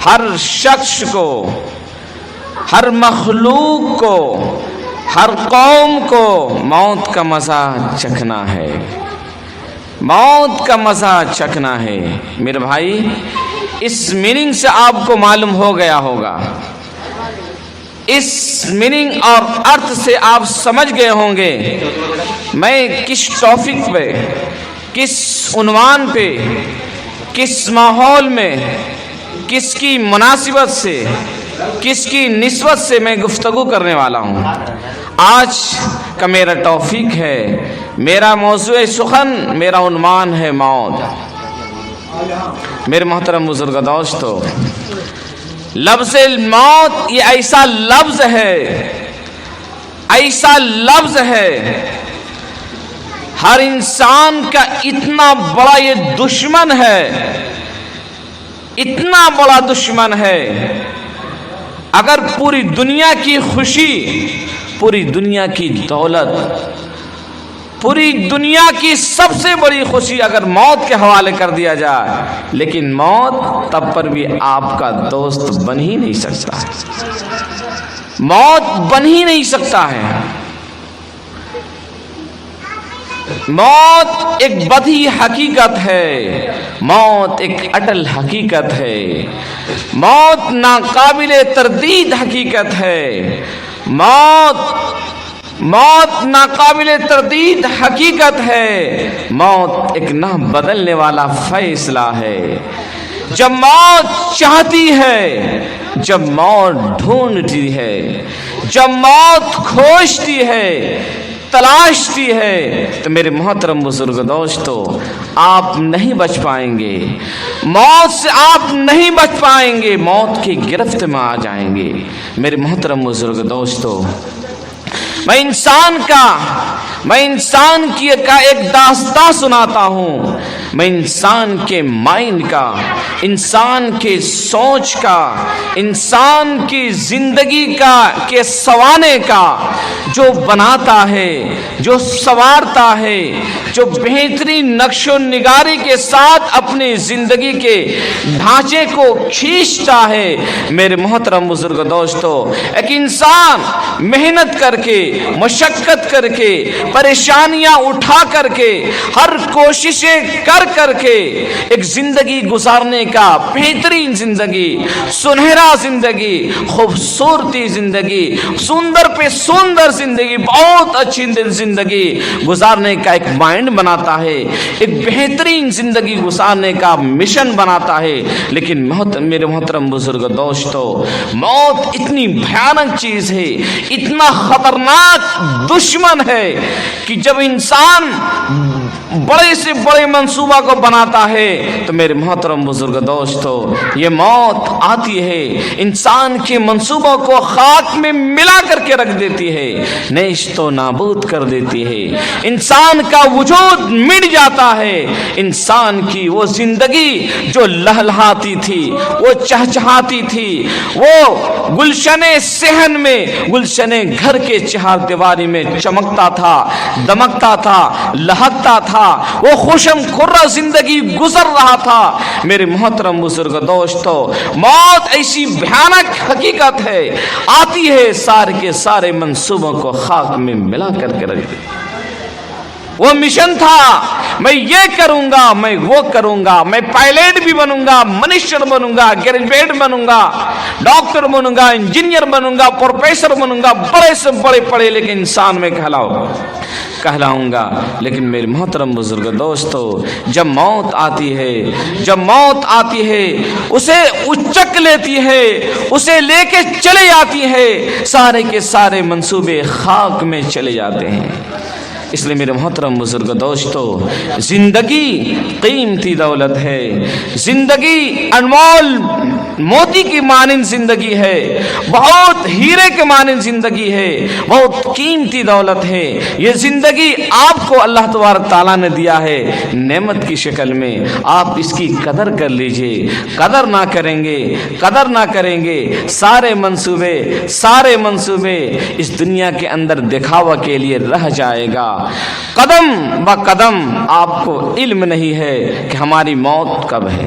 ہر شخص کو، ہر مخلوق کو، ہر قوم کو موت کا مزہ چکھنا ہے، موت کا مزہ چکھنا ہے۔ میرے بھائی اس میننگ سے آپ کو معلوم ہو گیا ہوگا، اس میننگ اور ارتھ سے آپ سمجھ گئے ہوں گے میں کس ٹاپک پہ، کس عنوان پہ، کس ماحول میں، کس کی مناسبت سے، کس کی نسبت سے میں گفتگو کرنے والا ہوں۔ آج کا میرا ٹاپک ہے، میرا موضوع سخن، میرا عنوان ہے موت۔ میرے محترم بزرگ دوستو، لفظ موت یہ ایسا لفظ ہے، ایسا لفظ ہے، ہر انسان کا اتنا بڑا یہ دشمن ہے، اتنا بڑا دشمن ہے۔ اگر پوری دنیا کی خوشی، پوری دنیا کی دولت، پوری دنیا کی سب سے بڑی خوشی اگر موت کے حوالے کر دیا جائے، لیکن موت تب پر بھی آپ کا دوست بن ہی نہیں سکتا ہے، موت بن ہی نہیں سکتا ہے۔ موت ایک بدی حقیقت ہے، موت ایک اٹل حقیقت ہے، موت ناقابل تردید حقیقت ہے، موت ناقابل تردید حقیقت ہے، موت ایک نہ بدلنے والا فیصلہ ہے۔ جب موت چاہتی ہے، جب موت ڈھونڈتی ہے، جب موت کھوجتی ہے، تلاشتی ہے، تو میرے محترم بزرگ دوستو آپ نہیں بچ پائیں گے، موت سے آپ نہیں بچ پائیں گے، موت کی گرفت میں آ جائیں گے۔ میرے محترم بزرگ دوستو، میں انسان کی ایک داستان سناتا ہوں، میں انسان کے مائنڈ کا، انسان کے سوچ کا، انسان کی زندگی کا کے سنوارنے کا، جو بناتا ہے، جو سنوارتا ہے، جو بہترین نقش و نگاری کے ساتھ اپنی زندگی کے ڈھانچے کو کھینچتا ہے۔ میرے محترم بزرگ دوستو، ایک انسان محنت کر کے، مشقت کر کے، پریشانیاں اٹھا کر کے، ہر کوششیں کر کے ایک زندگی گزارنے کا، بہترین زندگی، سنہرا زندگی، خوبصورتی زندگی، سندر پہ سندر زندگی، بہت اچھی زندگی گزارنے کا ایک مائنڈ بناتا ہے، ایک بہترین زندگی گزارنے کا مشن بناتا ہے۔ لیکن میرے محترم بزرگ دوستو، موت اتنی بھیانک چیز ہے، اتنا خطرناک دشمن ہے کہ جب انسان بڑے سے بڑے منصوبہ کو بناتا ہے تو میرے محترم بزرگ دوستو یہ موت آتی ہے، انسان کے منصوبوں کو خاک میں ملا کر کے رکھ دیتی ہے، نیست و نابود کر دیتی ہے، انسان کا وجود مٹ جاتا ہے، انسان کی وہ زندگی جو لہلہاتی تھی، وہ چہچہاتی تھی، وہ گلشن صحن میں، گلشن گھر کے چہار دیواری میں چمکتا تھا، دمکتا تھا، لہکتا تھا، وہ خوشم خرہ زندگی گزر رہا تھا۔ میرے محترم بزرگ دوستو، موت ایسی بھیانک حقیقت ہے، آتی ہے سارے کے سارے منصوبوں کو خاک میں ملا کر کے رکھ دیتی۔ وہ مشن تھا، میں یہ کروں گا، میں وہ کروں گا، میں پائلٹ بھی بنوں گا، منسٹر بنوں گا، گریجویٹ بنوں گا، ڈاکٹر بنوں گا، انجینئر بنوں گا، پروفیسر بنوں گا، بڑے سے بڑے پڑھے لکھے انسان میں کہلاؤں گا۔ لیکن میرے محترم بزرگ دوستو، جب موت آتی ہے، جب موت آتی ہے، اسے اچک لیتی ہے، اسے لے کے چلے جاتی ہے، سارے کے سارے منصوبے خاک میں چلے جاتے ہیں۔ اس لیے میرے محترم بزرگ دوستو، زندگی قیمتی دولت ہے، زندگی انمول موتی کی مانند زندگی ہے، بہت ہیرے کے مانند زندگی ہے، بہت قیمتی دولت ہے۔ یہ زندگی آپ کو اللہ تبارک تعالیٰ نے دیا ہے نعمت کی شکل میں، آپ اس کی قدر کر لیجئے۔ قدر نہ کریں گے سارے منصوبے اس دنیا کے اندر دکھاوا کے لیے رہ جائے گا۔ قدم با قدم آپ کو علم نہیں ہے کہ ہماری موت کب ہے،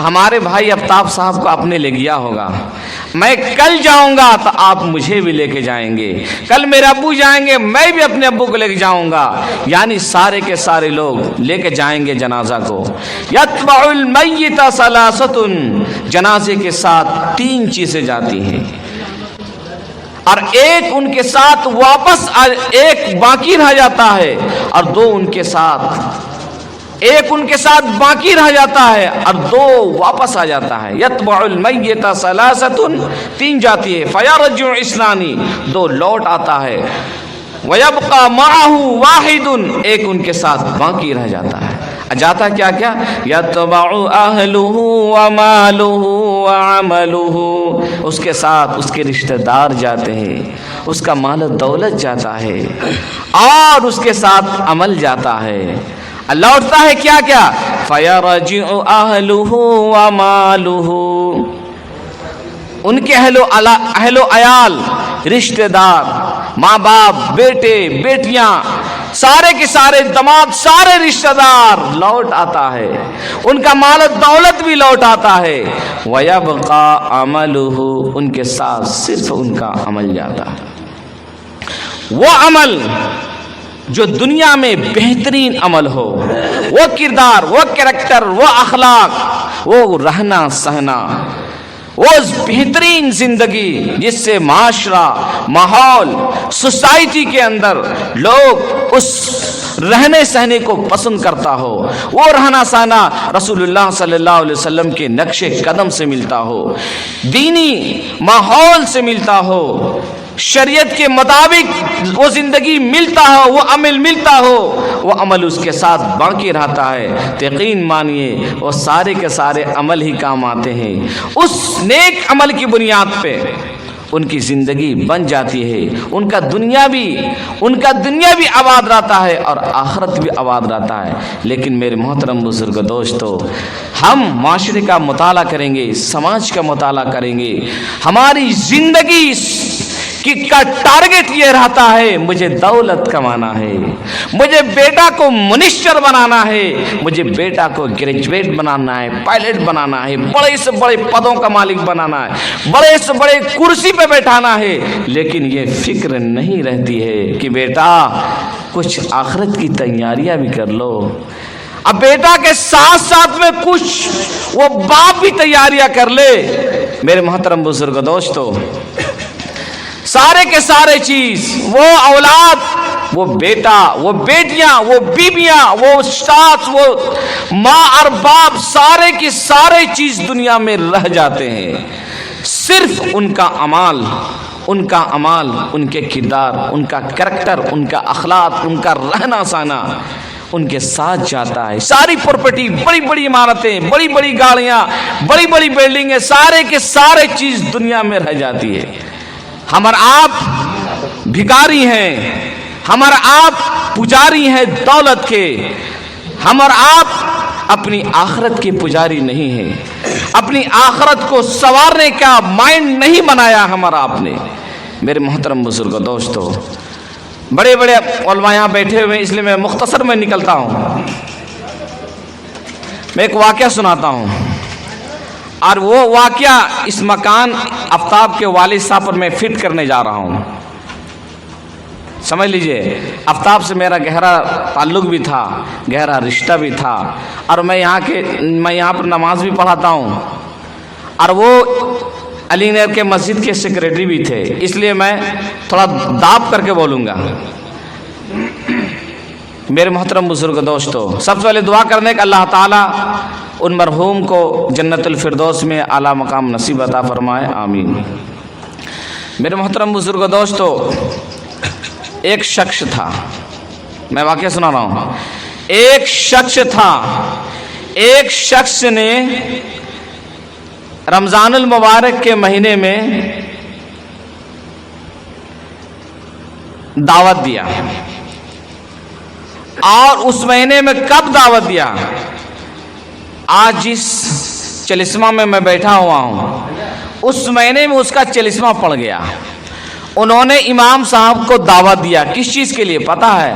ہمارے بھائی آفتاب صاحب کو آپ نے لے گیا ہوگا، میں کل جاؤں گا تو آپ مجھے بھی لے کے جائیں گے، کل میرے ابو جائیں گے میں بھی اپنے ابو کو لے کے جاؤں گا، یعنی سارے کے سارے لوگ لے کے جائیں گے جنازہ کو۔ یتبع المیت ثلاثۃ، جنازے کے ساتھ 3 چیزیں جاتی ہیں، اور ایک ان کے ساتھ واپس، ایک باقی رہ جاتا ہے، اور 2 ان کے ساتھ، ایک ان کے ساتھ باقی رہ جاتا ہے اور 2 واپس آ جاتا ہے۔ یتبع المیت ثلاثۃ، 3 جاتی ہے، فیرجع اثنان، 2 لوٹ آتا ہے، ویبقى معه واحد، ایک ان کے ساتھ باقی رہ جاتا ہے۔ جاتا کیا کیا؟ یتبع اہلہ ومالہ وعملہ، اس کے ساتھ اس کے رشتہ دار جاتے ہیں، اس کا مال و دولت جاتا ہے، اور اس کے ساتھ عمل جاتا ہے۔ لوٹتا ہے کیا کیا؟ فیرجع اہلہ ومالہ، ان کے اہل و عیال، رشتہ دار، ماں باپ، بیٹے بیٹیاں، سارے کے سارے دماد، سارے رشتہ دار لوٹ آتا ہے، ان کا مال و دولت بھی لوٹ آتا ہے۔ وَيَبْقَى عَمَلُهُ، ان کے ساتھ صرف ان کا عمل جاتا ہے۔ وہ عمل جو دنیا میں بہترین عمل ہو، وہ کردار، وہ کریکٹر، وہ اخلاق، وہ رہنا سہنا، وہ بہترین زندگی جس سے معاشرہ، ماحول، سوسائٹی کے اندر لوگ اس رہنے سہنے کو پسند کرتا ہو، وہ رہنا سہنا رسول اللہ صلی اللہ علیہ وسلم کے نقش قدم سے ملتا ہو، دینی ماحول سے ملتا ہو، شریعت کے مطابق وہ زندگی ملتا ہو، وہ عمل ملتا ہو، وہ عمل اس کے ساتھ باقی رہتا ہے، یقین مانیے وہ سارے کے سارے عمل ہی کام آتے ہیں۔ اس نیک عمل کی بنیاد پہ ان کی زندگی بن جاتی ہے، ان کا دنیا بھی آباد رہتا ہے اور آخرت بھی آباد رہتا ہے۔ لیکن میرے محترم بزرگ دوستو، ہم معاشرے کا مطالعہ کریں گے، سماج کا مطالعہ کریں گے، ہماری زندگی کا ٹارگٹ یہ رہتا ہے مجھے دولت کمانا ہے، مجھے بیٹا کو منسٹر بنانا ہے، مجھے بیٹا کو گریجویٹ بنانا ہے، پائلٹ بنانا ہے، بڑے سے بڑے پدوں کا مالک بنانا ہے، بڑے سے بڑے کرسی پہ بیٹھانا ہے، لیکن یہ فکر نہیں رہتی ہے کہ بیٹا کچھ آخرت کی تیاریاں بھی کر لو۔ اب بیٹا کے ساتھ ساتھ میں کچھ وہ باپ بھی تیاریاں کر لے۔ میرے محترم بزرگ دوستو، سارے کے سارے چیز، وہ اولاد، وہ بیٹا، وہ بیٹیاں، وہ بیویاں، وہ ساس، وہ ماں اور باپ، سارے کی سارے چیز دنیا میں رہ جاتے ہیں، صرف ان کا اعمال، ان کے کردار، ان کا کریکٹر، ان کا اخلاق، ان کا رہنا سہنا ان کے ساتھ جاتا ہے۔ ساری پراپرٹی، بڑی بڑی عمارتیں، بڑی بڑی گاڑیاں، بڑی بڑی بلڈنگیں، سارے کے سارے چیز دنیا میں رہ جاتی ہے۔ ہم اور آپ بھکاری ہیں، ہم اور آپ پجاری ہیں دولت کے، ہم اور آپ اپنی آخرت کے پجاری نہیں ہیں، اپنی آخرت کو سنوارنے کا مائنڈ نہیں بنایا ہم اور آپ نے۔ میرے محترم بزرگ دوستو، بڑے بڑے علماء یہاں بیٹھے ہوئے ہیں، اس لیے میں مختصر میں نکلتا ہوں۔ میں ایک واقعہ سناتا ہوں، اور وہ واقعہ اس مکان آفتاب کے والد صاحب پر میں فٹ کرنے جا رہا ہوں۔ سمجھ لیجئے، آفتاب سے میرا گہرا تعلق بھی تھا، گہرا رشتہ بھی تھا، اور میں یہاں پر نماز بھی پڑھاتا ہوں، اور وہ علی نگر کے مسجد کے سیکریٹری بھی تھے، اس لیے میں تھوڑا داب کر کے بولوں گا۔ میرے محترم بزرگ دوستو، سب سے پہلے دعا کرنے کا اللہ تعالیٰ ان مرحوم کو جنت الفردوس میں اعلیٰ مقام نصیب عطا فرمائے، آمین۔ میرے محترم بزرگ دوستو، ایک شخص تھا، میں واقعہ سنا رہا ہوں، ایک شخص نے رمضان المبارک کے مہینے میں دعوت دیا، اور اس مہینے میں کب دعوت دیا؟ آج جس چلسمہ میں بیٹھا ہوا ہوں، اس مہینے میں اس کا چلسمہ پڑ گیا۔ انہوں نے امام صاحب کو دعوت دیا، کس چیز کے لیے پتہ ہے؟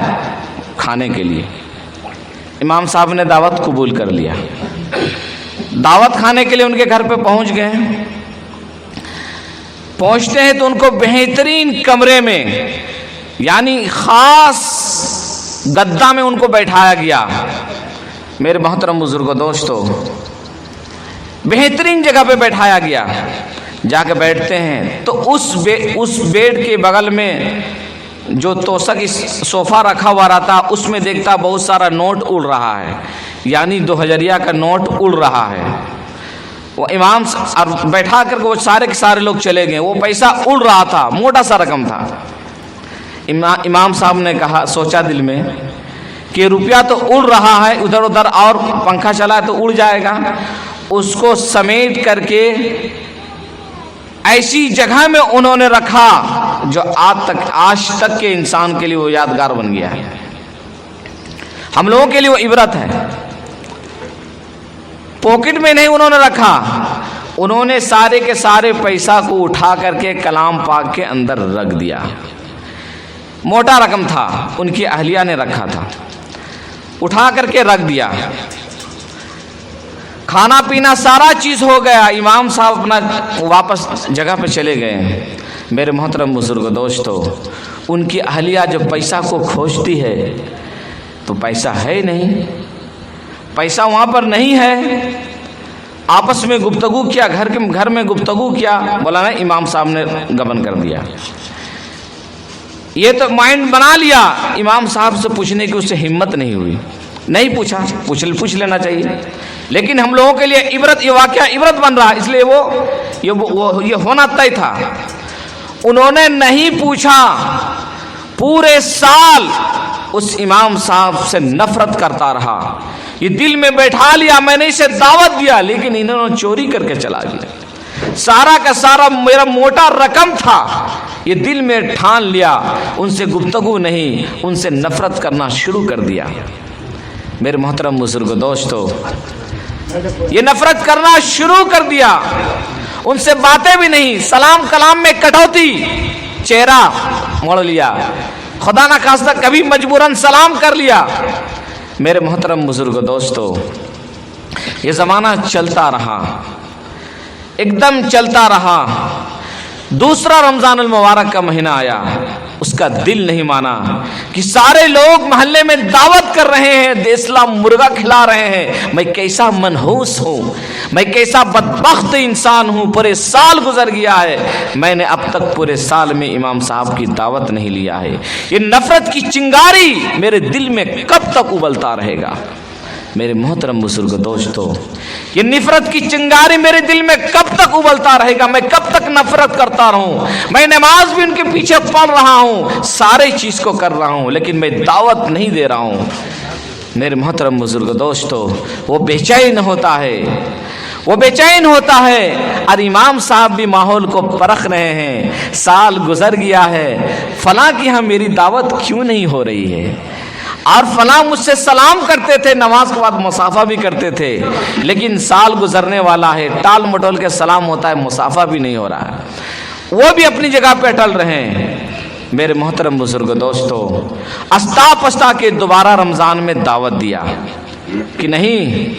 کھانے کے لیے۔ امام صاحب نے دعوت قبول کر لیا۔ دعوت کھانے کے لیے ان کے گھر پہ پہنچ گئے. پہنچتے ہیں تو ان کو بہترین کمرے میں یعنی خاص گدا میں ان کو بیٹھایا گیا. میرے محترم بزرگوں دوستو، بہترین جگہ پہ بیٹھایا گیا. جا کے بیٹھتے ہیں تو اس بیڈ کے بغل میں جو توسک صوفہ رکھا ہوا رہتا اس میں دیکھتا بہت سارا نوٹ اڑ رہا ہے، یعنی 2000 کا نوٹ اڑ رہا ہے. وہ امام بیٹھا کر کے وہ سارے کے سارے لوگ چلے گئے. وہ پیسہ اڑ رہا تھا، موٹا سا رقم تھا. امام صاحب نے کہا، سوچا دل میں کہ روپیہ تو اڑ رہا ہے ادھر ادھر، اور پنکھا چلا ہے تو اڑ جائے گا. اس کو سمیٹ کر کے ایسی جگہ میں انہوں نے رکھا جو آج تک کے انسان کے لیے وہ یادگار بن گیا ہے. ہم لوگوں کے لیے وہ عبرت ہے. پاکٹ میں نہیں انہوں نے رکھا، انہوں نے سارے کے سارے پیسہ کو اٹھا کر کے کلام پاک کے اندر رکھ دیا. موٹا رقم تھا، ان کی اہلیہ نے رکھا تھا، اٹھا کر کے رکھ دیا. کھانا پینا سارا چیز ہو گیا. امام صاحب اپنا واپس جگہ پہ چلے گئے. میرے محترم بزرگ دوستو، ان کی اہلیہ جب پیسہ کو کھوجتی ہے تو پیسہ ہے نہیں، پیسہ وہاں پر نہیں ہے. آپس میں گفتگو کیا، گھر میں گفتگو کیا، بولا نہیں امام صاحب نے گبن کر دیا. یہ تو مائنڈ بنا لیا. امام صاحب سے پوچھنے کی اس سے ہمت نہیں ہوئی، نہیں پوچھا. پوچھ لینا چاہیے، لیکن ہم لوگوں کے لیے عبرت، یہ واقعہ عبرت بن رہا، اس لیے یہ ہونا طے تھا. انہوں نے نہیں پوچھا. پورے سال اس امام صاحب سے نفرت کرتا رہا. یہ دل میں بیٹھا لیا، میں نے اسے دعوت دیا، لیکن انہوں نے چوری کر کے چلا گیا. سارا کا سارا میرا موٹا رقم تھا، یہ دل میں ٹھان لیا. ان سے گفتگو نہیں، ان سے نفرت کرنا شروع کر دیا. میرے محترم بزرگ دوستو، یہ نفرت کرنا شروع کر دیا. ان سے باتیں بھی نہیں، سلام کلام میں کٹوتی، چہرہ موڑ لیا، خدا نہ خواستہ کبھی مجبوراً سلام کر لیا. میرے محترم بزرگ دوستو، یہ زمانہ چلتا رہا، ایک دم چلتا رہا. دوسرا رمضان المبارک کا مہینہ آیا. اس کا دل نہیں مانا کہ سارے لوگ محلے میں دعوت کر رہے ہیں، دیسلا مرغا کھلا رہے ہیں. میں کیسا منحوس ہوں، میں کیسا بدبخت انسان ہوں. پورے سال گزر گیا ہے، میں نے اب تک پورے سال میں امام صاحب کی دعوت نہیں لیا ہے. یہ نفرت کی چنگاری میرے دل میں کب تک ابلتا رہے گا؟ میرے محترم بزرگ دوستو، یہ نفرت کی چنگاری میرے دل میں کب تک ابلتا رہے گا؟ میں کب تک نفرت کرتا رہوں؟ میں نماز بھی ان کے پیچھے پڑھ رہا ہوں، سارے چیز کو کر رہا ہوں، لیکن میں دعوت نہیں دے رہا ہوں. میرے محترم بزرگ دوستو، وہ بے چین ہوتا ہے، وہ بے چین ہوتا ہے. اور امام صاحب بھی ماحول کو پرکھ رہے ہیں. سال گزر گیا ہے، فلاں کی یہاں میری دعوت کیوں نہیں ہو رہی ہے؟ اور فلاں مجھ سے سلام کرتے تھے، نماز کے بعد مصافحہ بھی کرتے تھے، لیکن سال گزرنے والا ہے، ٹال مٹول کے سلام ہوتا ہے، مصافحہ بھی نہیں ہو رہا ہے. وہ بھی اپنی جگہ پہ اٹل رہے ہیں. میرے محترم بزرگ دوستو، استا پستا کے دوبارہ رمضان میں دعوت دیا کہ نہیں،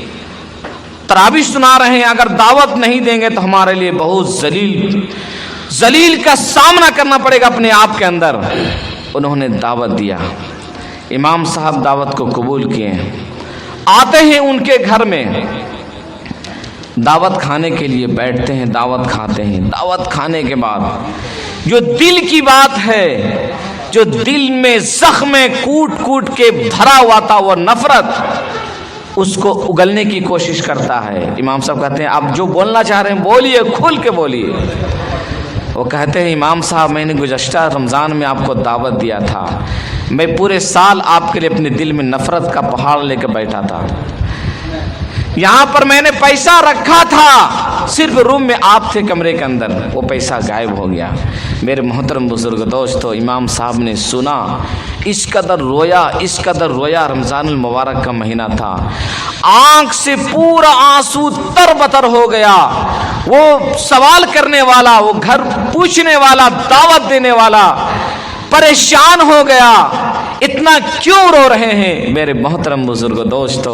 تراویح سنا رہے ہیں، اگر دعوت نہیں دیں گے تو ہمارے لیے بہت ذلیل کا سامنا کرنا پڑے گا اپنے آپ کے اندر. انہوں نے دعوت دیا. امام صاحب دعوت کو قبول کیے. آتے ہیں ان کے گھر میں، دعوت کھانے کے لیے بیٹھتے ہیں، دعوت کھاتے ہیں. دعوت کھانے کے بعد جو دل کی بات ہے، جو دل میں زخم کوٹ کے بھرا ہوا تھا، وہ نفرت، اس کو اگلنے کی کوشش کرتا ہے. امام صاحب کہتے ہیں آپ جو بولنا چاہ رہے ہیں بولیے، کھل کے بولیے. وہ کہتے ہیں امام صاحب، میں نے گزشتہ رمضان میں آپ کو دعوت دیا تھا، میں پورے سال آپ کے لیے اپنے دل میں نفرت کا پہاڑ لے کے بیٹھا تھا. یہاں پر میں نے پیسہ رکھا تھا، صرف روم میں آپ تھے کمرے کے اندر، وہ پیسہ غائب ہو گیا. میرے محترم بزرگ دوستو، امام صاحب نے سنا، اس قدر رویا. رمضان المبارک کا مہینہ تھا، آنکھ سے پورا آنسو تر بتر ہو گیا. وہ سوال کرنے والا، وہ گھر پوچھنے والا، دعوت دینے والا پریشان ہو گیا. اتنا کیوں رو رہے ہیں؟ میرے محترم بزرگ دوستو،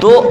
2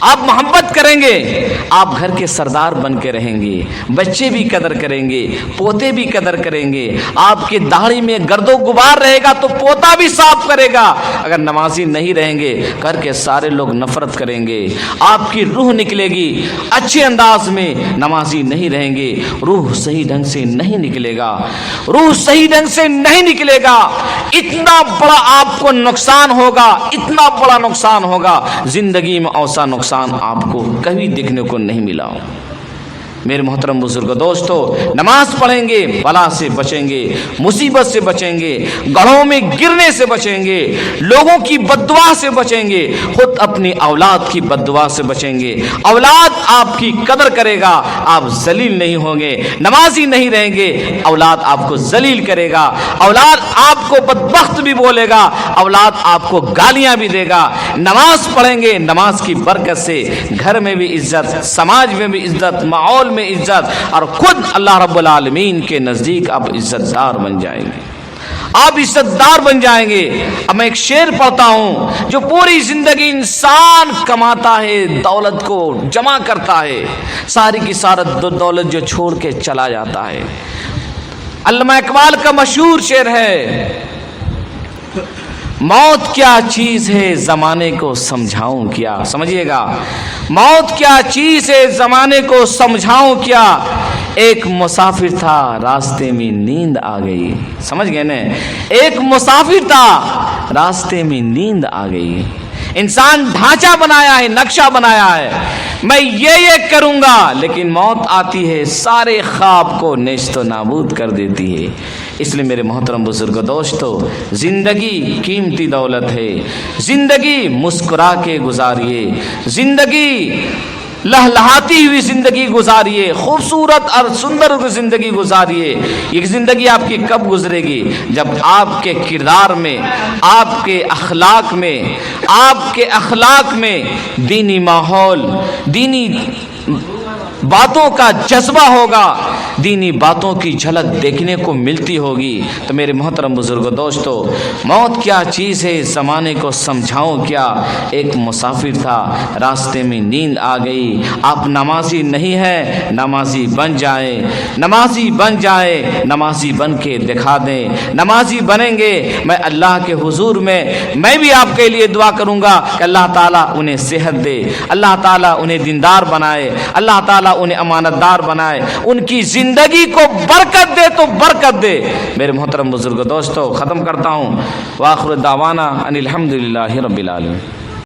آپ محبت کریں گے، آپ گھر کے سردار بن کے رہیں گے، بچے بھی قدر کریں گے، پوتے بھی قدر کریں گے، آپ کی داڑھی میں گرد و غبار رہے گا تو پوتا بھی صاف کرے گا۔ اگر نمازی نہیں رہیں گے گھر کے سارے لوگ نفرت کریں گے، آپ کی روح نکلے گی اچھے انداز میں۔ نمازی نہیں رہیں گے روح صحیح ڈھنگ سے نہیں نکلے گا، روح صحیح ڈھنگ سے نہیں نکلے گا، اتنا بڑا آپ کو نقصان ہوگا، اتنا بڑا نقصان ہوگا، زندگی میں ایسا نقصان آپ کو کبھی دیکھنے کو نہیں ملا۔ میرے محترم بزرگ دوستو، نماز پڑھیں گے بلا سے بچیں گے، مصیبت سے بچیں گے، گڑھوں میں گرنے سے بچیں گے، لوگوں کی بددعا سے بچیں گے، خود اپنی اولاد کی بددعا سے بچیں گے۔ اولاد آپ کی قدر کرے گا، آپ ذلیل نہیں ہوں گے۔ نمازی نہیں رہیں گے، اولاد آپ کو ذلیل کرے گا، اولاد آپ کو بدبخت بھی بولے گا، اولاد آپ کو گالیاں بھی دے گا۔ نماز پڑھیں گے، نماز کی برکت سے گھر میں بھی عزت، سماج میں بھی عزت، ماحول میں عزت، اور خود اللہ رب العالمین کے نزدیک آپ عزت دار بن جائیں گے، آپ عزت دار بن جائیں گے۔ اب میں ایک شعر پڑھتا ہوں، جو پوری زندگی انسان کماتا ہے، دولت کو جمع کرتا ہے، ساری کی ساری دولت جو چھوڑ کے چلا جاتا ہے۔ علامہ اقبال کا مشہور شعر ہے، موت کیا چیز ہے زمانے کو سمجھاؤں کیا۔ سمجھیے گا، موت کیا چیز ہے زمانے کو سمجھاؤں کیا، ایک مسافر تھا راستے میں نیند آ گئی۔ سمجھ گئے نا، ایک مسافر تھا راستے میں نیند آ گئی۔ انسان ڈھانچہ بنایا ہے، نقشہ بنایا ہے، میں یہ کروں گا، لیکن موت آتی ہے سارے خواب کو نیست و نابود کر دیتی ہے۔ اس لیے میرے محترم بزرگ دوستو، زندگی قیمتی دولت ہے، زندگی مسکرا کے گزاریے، زندگی لہلہاتی ہوئی زندگی گزاریے، خوبصورت اور سندر زندگی گزاریے۔ یہ زندگی آپ کی کب گزرے گی؟ جب آپ کے کردار میں، آپ کے اخلاق میں، آپ کے اخلاق میں دینی ماحول، دینی باتوں کا جذبہ ہوگا، دینی باتوں کی جھلک دیکھنے کو ملتی ہوگی۔ تو میرے محترم بزرگ دوستو، موت کیا چیز ہے زمانے کو سمجھاؤں کیا، ایک مسافر تھا راستے میں نیند آ گئی۔ آپ نمازی نہیں ہیں، نمازی بن جائیں، نمازی بن جائیں، نمازی بن کے دکھا دیں۔ نمازی بنیں گے، میں اللہ کے حضور میں بھی آپ کے لیے دعا کروں گا کہ اللہ تعالیٰ انہیں صحت دے، اللہ تعالیٰ انہیں دیندار بنائے، اللہ تعالیٰ انہیں امانت دار بنائے، ان کی زندگی کو برکت دے تو برکت دے۔ میرے محترم بزرگ دوستو، ختم کرتا ہوں، وآخر دعوانا ان الحمدللہ رب العالمین۔